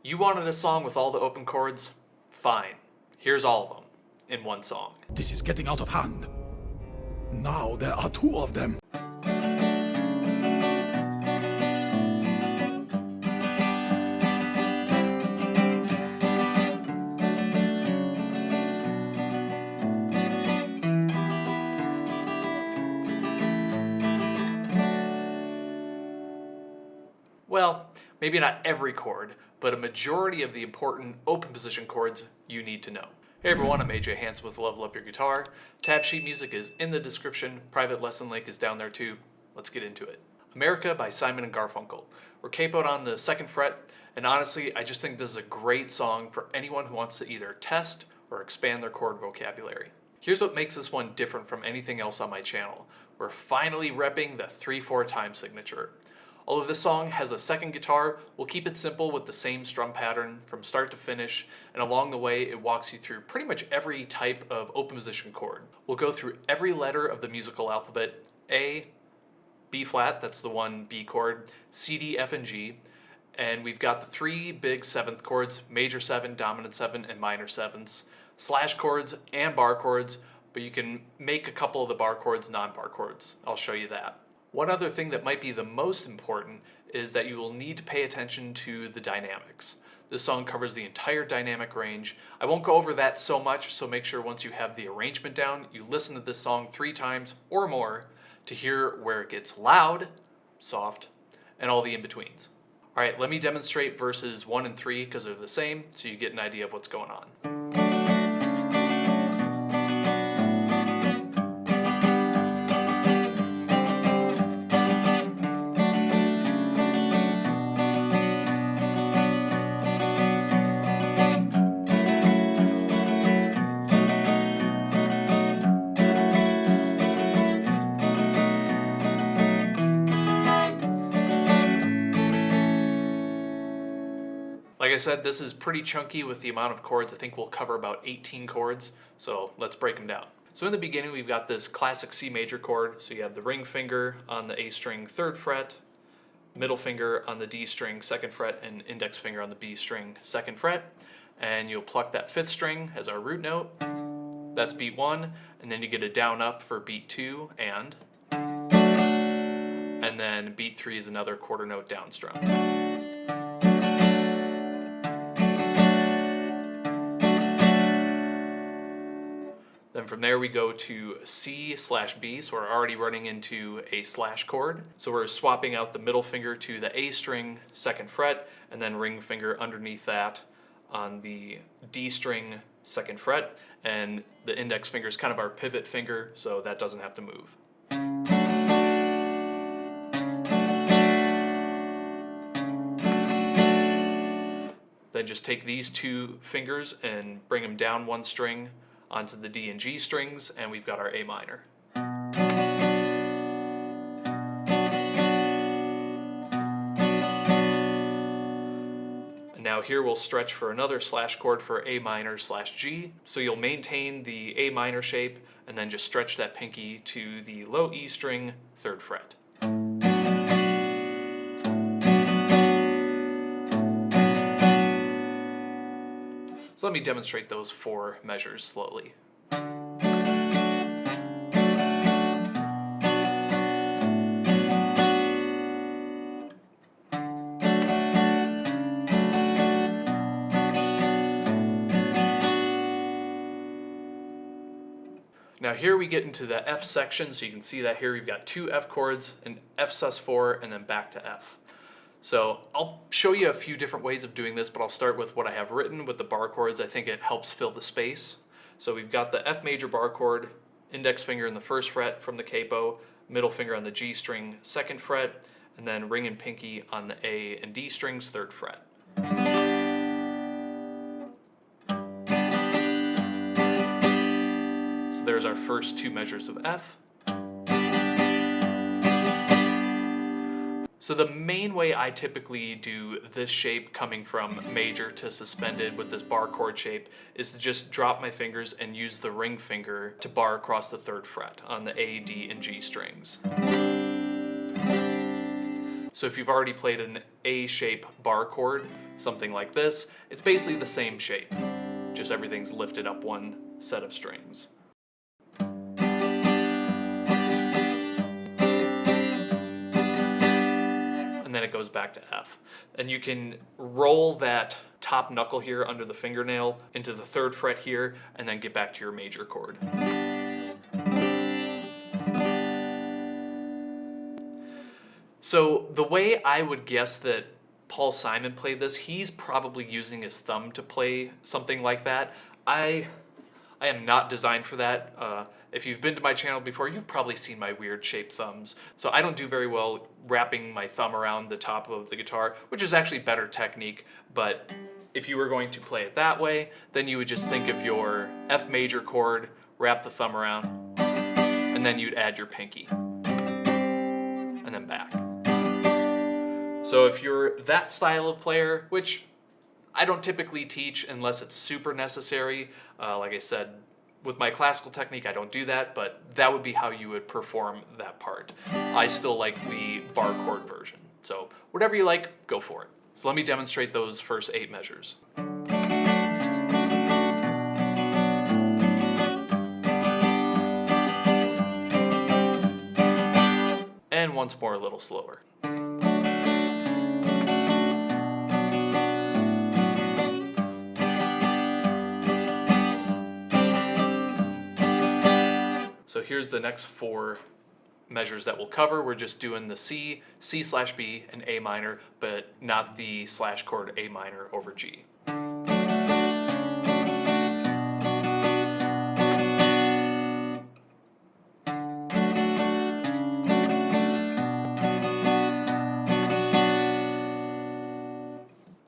You wanted a song with all the open chords? Fine. Here's all of them in one song. This is getting out of hand. Now there are two of them. Well, maybe not every chord, but a majority of the important open position chords you need to know. Hey everyone, I'm AJ Hansen with Level Up Your Guitar. Tab sheet music is in the description. Private lesson link is down there too. Let's get into it. America by Simon Garfunkel. We're capoed on the 2nd fret, and honestly, I just think this is a great song for anyone who wants to either test or expand their chord vocabulary. Here's what makes this one different from anything else on my channel. We're finally repping the 3/4 time signature. Although this song has a second guitar, we'll keep it simple with the same strum pattern from start to finish, and along the way it walks you through pretty much every type of open position chord. We'll go through every letter of the musical alphabet: A, B flat, that's the one B chord, C, D, F, and G, and we've got the 3 big 7th chords: major 7, dominant 7, and minor 7s, slash chords and bar chords, but you can make a couple of the bar chords non-bar chords. I'll show you that. One other thing that might be the most important is that you will need to pay attention to the dynamics. This song covers the entire dynamic range. I won't go over that so much, so make sure once you have the arrangement down, you listen to this song 3 times or more to hear where it gets loud, soft, and all the in-betweens. All right, let me demonstrate verses 1 and 3 because they're the same, so you get an idea of what's going on. Like I said, this is pretty chunky with the amount of chords. I think we'll cover about 18 chords, so let's break them down. So in the beginning, we've got this classic C major chord. So you have the ring finger on the A string 3rd fret, middle finger on the D string 2nd fret, and index finger on the B string 2nd fret. And you'll pluck that 5th string as our root note. That's beat 1, and then you get a down up for beat 2, and then beat 3 is another quarter note down strum. Then from there we go to C/B, so we're already running into a slash chord. So we're swapping out the middle finger to the A string 2nd fret, and then ring finger underneath that on the D string 2nd fret, and the index finger is kind of our pivot finger, so that doesn't have to move. Then just take these 2 fingers and bring them down 1 string onto the D and G strings, and we've got our A minor. And now here we'll stretch for another slash chord for A minor/G. So you'll maintain the A minor shape and then just stretch that pinky to the low E string 3rd fret. So let me demonstrate those 4 measures slowly. Now here we get into the F section, so you can see that here we've got 2 F chords, an F sus4, and then back to F. So I'll show you a few different ways of doing this, but I'll start with what I have written with the bar chords. I think it helps fill the space. So we've got the F major bar chord, index finger in the 1st fret from the capo, middle finger on the G string 2nd fret, and then ring and pinky on the A and D strings 3rd fret. So there's our first 2 measures of F. So the main way I typically do this shape coming from major to suspended with this bar chord shape is to just drop my fingers and use the ring finger to bar across the 3rd fret on the A, D, and G strings. So if you've already played an A-shape bar chord, something like this, it's basically the same shape, just everything's lifted up one set of strings. And then it goes back to F. And you can roll that top knuckle here under the fingernail into the 3rd fret here, and then get back to your major chord. So the way I would guess that Paul Simon played this, he's probably using his thumb to play something like that. I am not designed for that. If you've been to my channel before, you've probably seen my weird shaped thumbs. So I don't do very well wrapping my thumb around the top of the guitar, which is actually better technique. But if you were going to play it that way, then you would just think of your F major chord, wrap the thumb around, and then you'd add your pinky, and then back. So if you're that style of player, which I don't typically teach unless it's super necessary, like I said, with my classical technique, I don't do that, but that would be how you would perform that part. I still like the bar chord version. So whatever you like, go for it. So let me demonstrate those first 8 measures. And once more, a little slower. So here's the next 4 measures that we'll cover. We're just doing the C, C/B, and A minor, but not the slash chord A minor over G.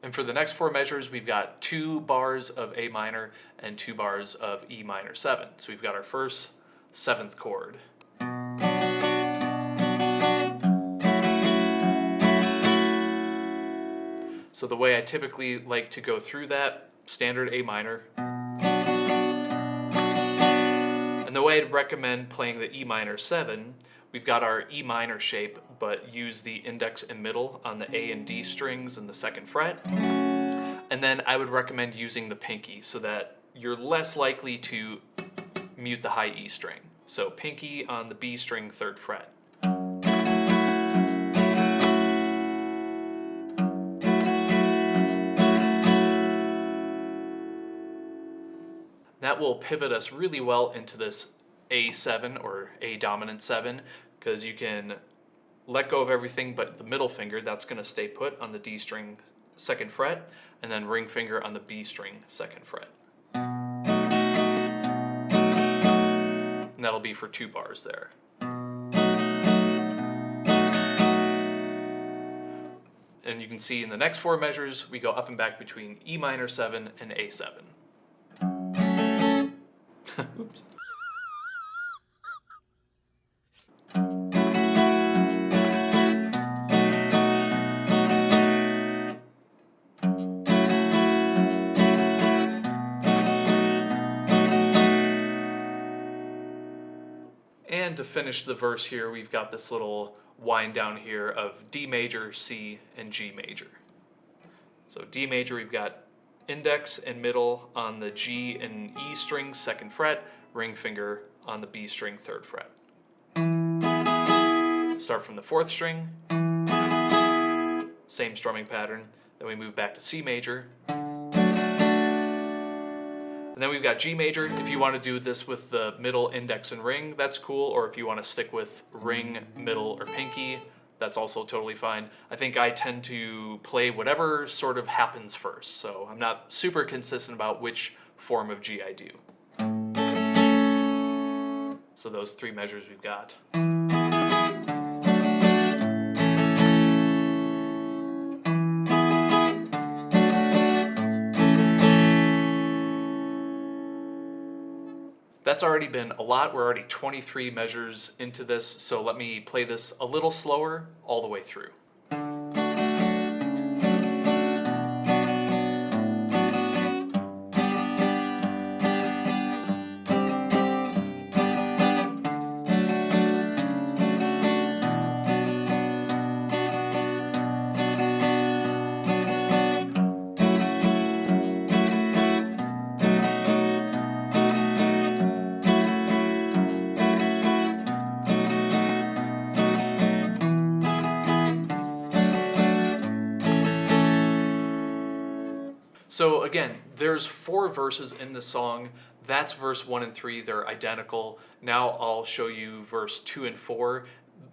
And for the next 4 measures, we've got 2 bars of A minor and 2 bars of E minor 7. So we've got our first 7th chord. So the way I typically like to go through that, standard A minor. And the way I'd recommend playing the E minor 7, we've got our E minor shape, but use the index and middle on the A and D strings in the 2nd fret. And then I would recommend using the pinky so that you're less likely to mute the high E string. So pinky on the B string 3rd fret. That will pivot us really well into this A7 or A dominant 7, because you can let go of everything but the middle finger. That's going to stay put on the D string 2nd fret, and then ring finger on the B string 2nd fret. And that'll be for 2 bars there. And you can see in the next 4 measures, we go up and back between E minor 7 and A7. Oops. And to finish the verse here, we've got this little wind down here of D major, C, and G major. So D major, we've got index and middle on the G and E string 2nd fret, ring finger on the B string 3rd fret. Start from the 4th string, same strumming pattern, then we move back to C major. And then we've got G major. If you want to do this with the middle, index, and ring, that's cool. Or if you want to stick with ring, middle, or pinky, that's also totally fine. I think I tend to play whatever sort of happens first. So I'm not super consistent about which form of G I do. So those 3 measures we've got. That's already been a lot. We're already 23 measures into this, so let me play this a little slower all the way through. So again, there's 4 verses in the song. That's verse 1 and 3. They're identical. Now I'll show you verse 2 and 4.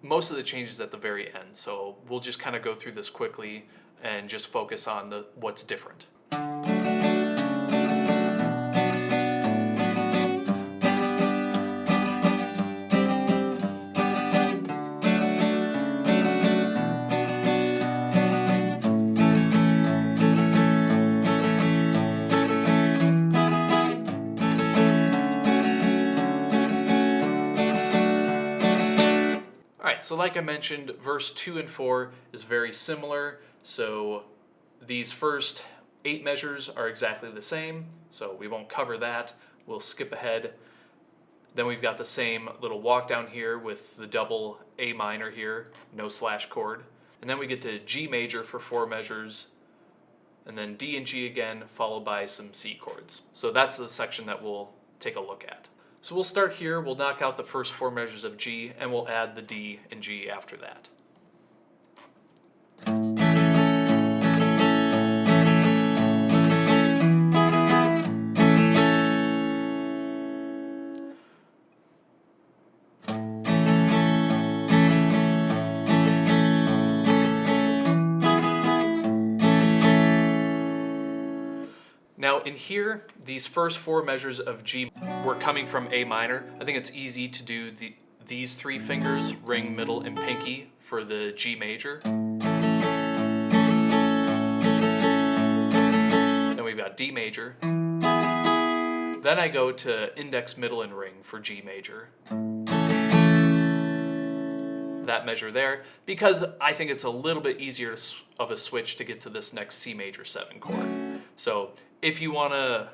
Most of the changes at the very end. So we'll just kind of go through this quickly and just focus on what's different. So like I mentioned, verse 2 and 4 is very similar. So these first 8 measures are exactly the same. So we won't cover that. We'll skip ahead. Then we've got the same little walk down here with the double A minor here, no slash chord. And then we get to G major for 4 measures. And then D and G again, followed by some C chords. So that's the section that we'll take a look at. So we'll start here, we'll knock out the first 4 measures of G, and we'll add the D and G after that. Now in here, these first 4 measures of G were coming from A minor. I think it's easy to do these 3 fingers, ring, middle, and pinky for the G major. Then we've got D major. Then I go to index, middle, and ring for G major. That measure there, because I think it's a little bit easier of a switch to get to this next C major 7 chord. So if you want to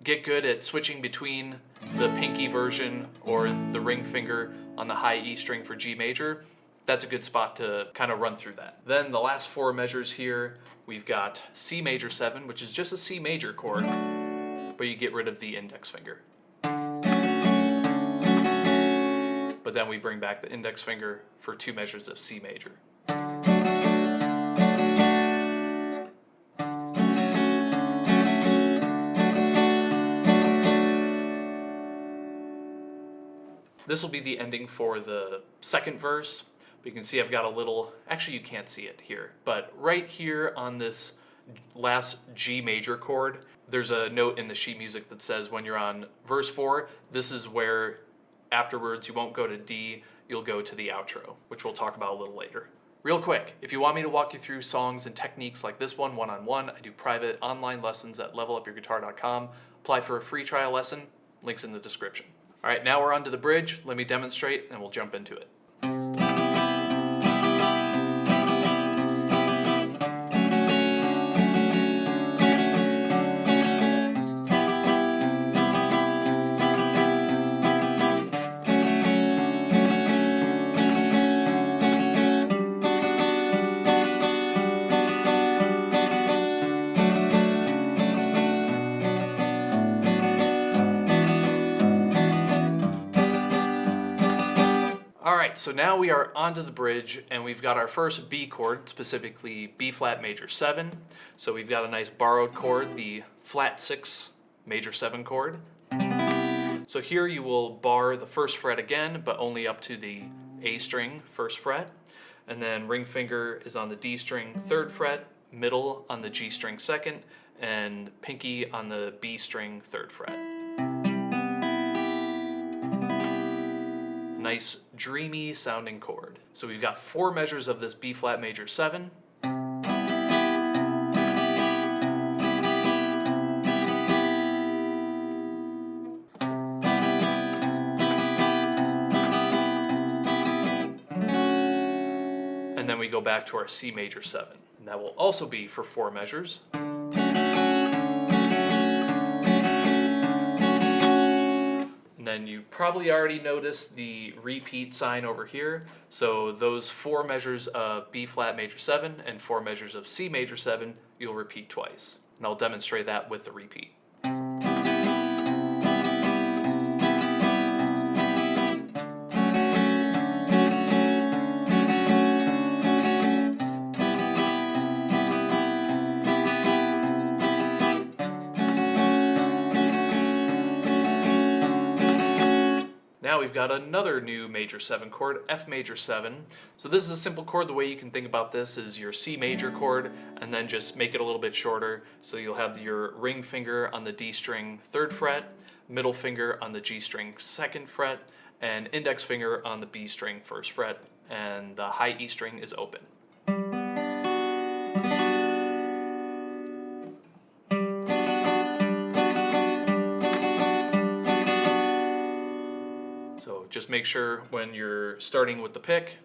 get good at switching between the pinky version or the ring finger on the high E string for G major, that's a good spot to kind of run through that. Then the last 4 measures here, we've got C major 7, which is just a C major chord, but you get rid of the index finger. But then we bring back the index finger for 2 measures of C major. This will be the ending for the second verse. But you can see I've got a little, actually you can't see it here, but right here on this last G major chord, there's a note in the sheet music that says when you're on verse 4, this is where afterwards you won't go to D, you'll go to the outro, which we'll talk about a little later. Real quick, if you want me to walk you through songs and techniques like this one-on-one, I do private online lessons at levelupyourguitar.com. Apply for a free trial lesson, links in the description. All right, now we're onto the bridge. Let me demonstrate and we'll jump into it. So now we are onto the bridge and we've got our first B chord, specifically B flat major 7. So we've got a nice borrowed chord, the flat 6 major 7 chord. So here you will bar the first fret again, but only up to the A string, first fret. And then ring finger is on the D string, 3rd fret, middle on the G string 2nd, and pinky on the B string, 3rd fret. Nice dreamy sounding chord. So we've got 4 measures of this B flat major 7. And then we go back to our C major 7. And that will also be for 4 measures. Then you probably already noticed the repeat sign over here. So those 4 measures of B flat major 7 and 4 measures of C major 7, you'll repeat twice. And I'll demonstrate that with the repeat. now we've got another new major 7 chord, F major 7. So this is a simple chord. The way you can think about this is your C major chord and then just make it a little bit shorter. So you'll have your ring finger on the D string 3rd fret, middle finger on the G string 2nd fret, and index finger on the B string 1st fret, and the high E string is open. So just make sure when you're starting with the pick,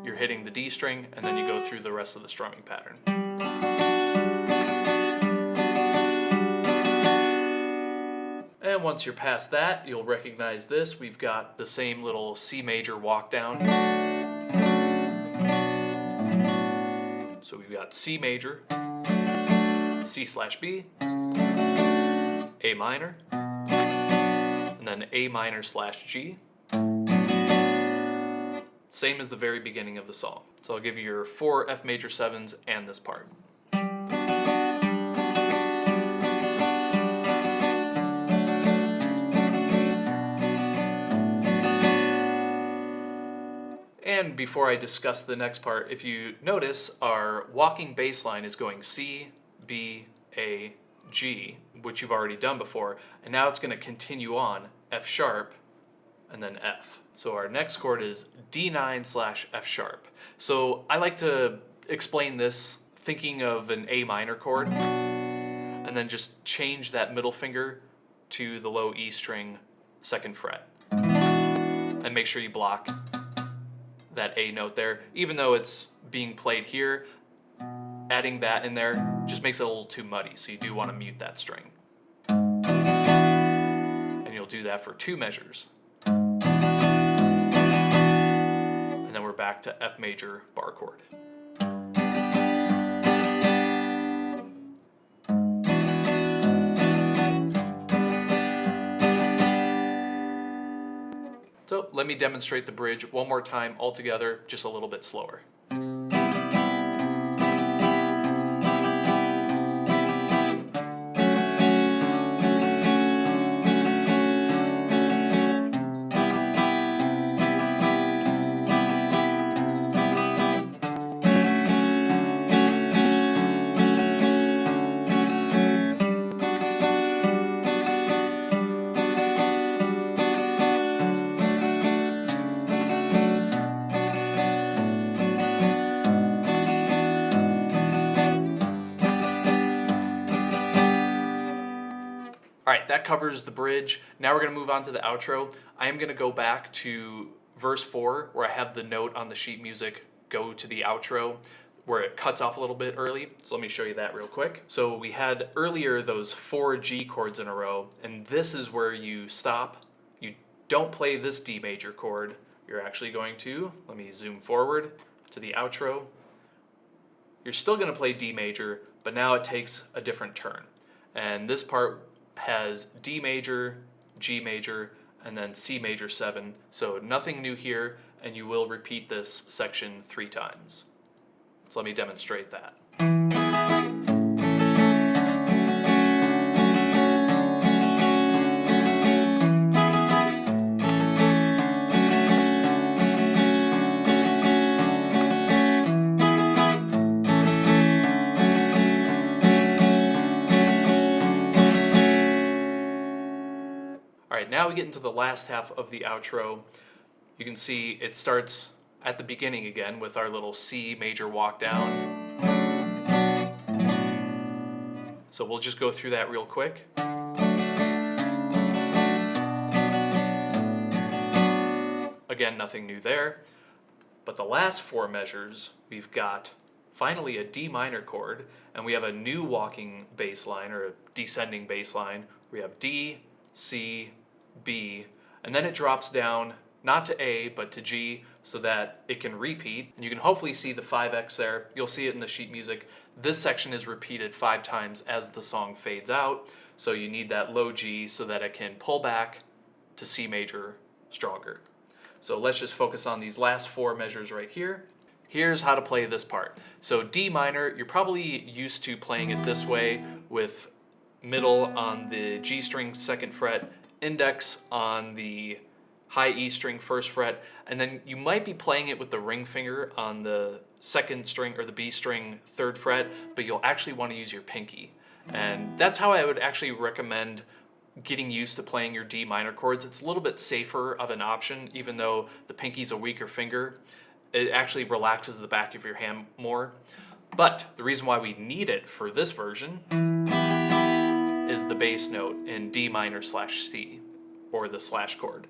you're hitting the D string, and then you go through the rest of the strumming pattern. And once you're past that, you'll recognize this. We've got the same little C major walk down. So we've got C major, C/B, A minor, and then A minor/G. Same as the very beginning of the song. So I'll give you your 4 F major 7s and this part. And before I discuss the next part, if you notice, our walking bass line is going C, B, A, G, which you've already done before, and now it's going to continue on F sharp and then F. So our next chord is D9/F sharp. So I like to explain this thinking of an A minor chord and then just change that middle finger to the low E string 2nd fret. And make sure you block that A note there. Even though it's being played here, adding that in there just makes it a little too muddy, so you do want to mute that string. And you'll do that for 2 measures. And then we're back to F major bar chord. So let me demonstrate the bridge one more time all together, just a little bit slower. All right, that covers the bridge. Now we're going to move on to the outro. I am going to go back to verse 4, where I have the note on the sheet music go to the outro, where it cuts off a little bit early. So let me show you that real quick. So we had earlier those 4 G chords in a row, and this is where you stop. You don't play this D major chord. You're actually going to, let me zoom forward to the outro. You're still going to play D major, but now it takes a different turn. And this part has D major, G major, and then C major 7. So nothing new here, and you will repeat this section 3 times. So let me demonstrate that. Now we get into the last half of the outro. You can see it starts at the beginning again with our little C major walk down. So we'll just go through that real quick. Again, nothing new there. But the last 4 measures, we've got finally a D minor chord, and we have a new walking bass line, or a descending bass line. We have D, C, B, and then it drops down not to A but to G so that it can repeat. And you can hopefully see the 5x there. You'll see it in the sheet music. This section is repeated 5 times as the song fades out, so you need that low G so that it can pull back to C major stronger. So let's just focus on these last 4 measures right here. Here's how to play this part. So D minor, you're probably used to playing it this way, with middle on the G string 2nd fret, index on the high E string, 1st fret, and then you might be playing it with the ring finger on the 2nd string or the B string, 3rd fret, but you'll actually want to use your pinky. And that's how I would actually recommend getting used to playing your D minor chords. It's a little bit safer of an option, even though the pinky's a weaker finger. It actually relaxes the back of your hand more. But the reason why we need it for this version is the bass note in D minor slash C, or the slash chord.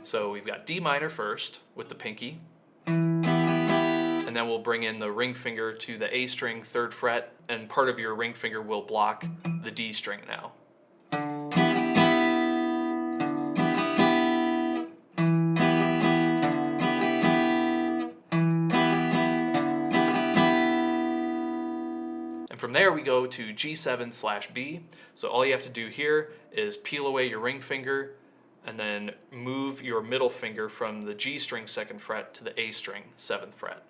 So we've got D minor first with the pinky, and then we'll bring in the ring finger to the A string, 3rd fret, and part of your ring finger will block the D string now. And from there we go to G7 slash B. So all you have to do here is peel away your ring finger and then move your middle finger from the G string 2nd fret to the A string 7th fret.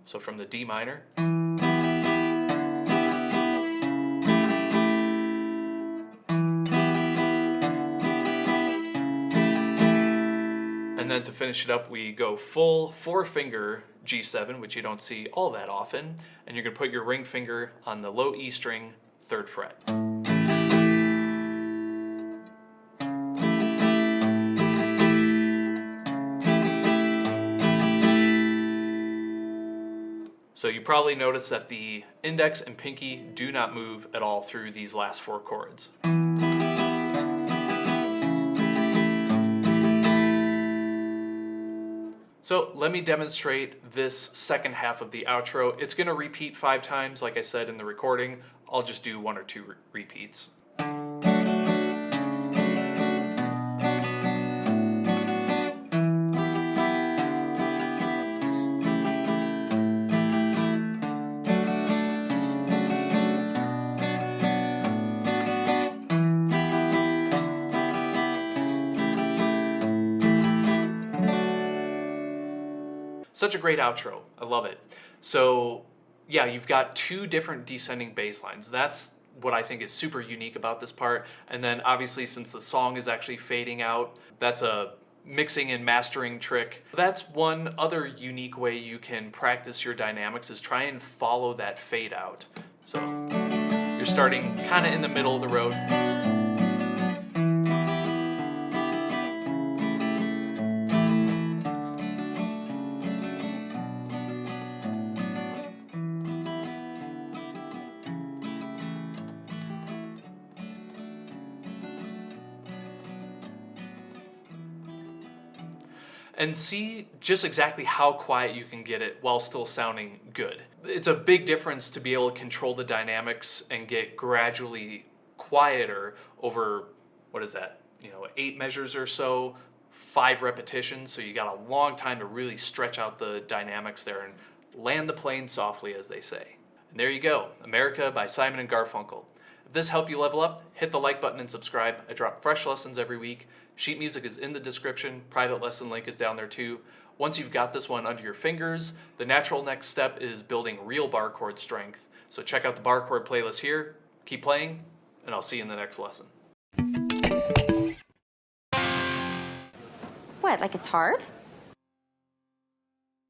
So from the D minor, and then to finish it up, we go full 4-finger G7, which you don't see all that often, and you're going to put your ring finger on the low E string, 3rd fret. So you probably notice that the index and pinky do not move at all through these last 4 chords. So let me demonstrate this second half of the outro. It's going to repeat 5 times, like I said in the recording. I'll just do 1 or 2 repeats. Such a great outro. I love it. So yeah, you've got 2 different descending bass lines. That's what I think is super unique about this part. And then obviously, since the song is actually fading out, that's a mixing and mastering trick. That's one other unique way you can practice your dynamics, is try and follow that fade out. So you're starting kind of in the middle of the road. And see just exactly how quiet you can get it while still sounding good. It's a big difference to be able to control the dynamics and get gradually quieter over, what is that, 8 measures or so, 5 repetitions, so you got a long time to really stretch out the dynamics there and land the plane softly, as they say. And there you go, America by Simon and Garfunkel. If this helped you level up, hit the like button and subscribe. I drop fresh lessons every week. Sheet music is in the description. Private lesson link is down there too. Once you've got this one under your fingers, the natural next step is building real bar chord strength. So check out the bar chord playlist here. Keep playing, and I'll see you in the next lesson. What, like it's hard?